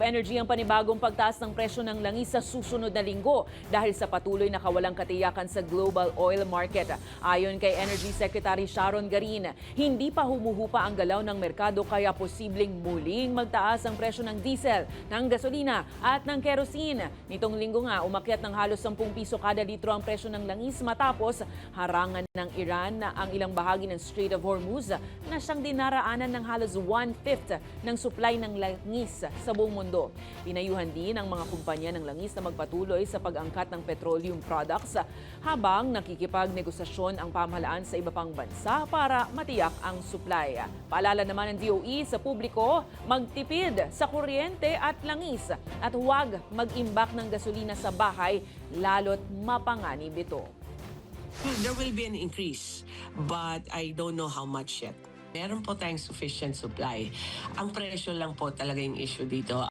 Energy ang panibagong pagtaas ng presyo ng langis sa susunod na linggo dahil sa patuloy na kawalang katiyakan sa global oil market. Ayon kay Energy Secretary Sharon Garin, hindi pa humuhupa ang galaw ng merkado kaya posibleng muling magtaas ang presyo ng diesel, ng gasolina at ng kerosene. Nitong linggo nga, umakyat ng halos 10 piso kada litro ang presyo ng langis matapos harangan ng Iran na ang ilang bahagi ng Strait of Hormuz na siyang dinaraanan ng halos 1/5 ng supply ng langis sa buong mundo. Pinayuhan din ang mga kumpanya ng langis na magpatuloy sa pag-angkat ng petroleum products habang nakikipagnegosasyon ang pamahalaan sa iba pang bansa para matiyak ang supply. Paalala naman ng DOE sa publiko, magtipid sa kuryente at langis at huwag mag-imbak ng gasolina sa bahay lalo't mapanganib ito. There will be an increase, but I don't know how much yet. Meron po tayong sufficient supply. Ang presyo lang po talaga yung issue dito.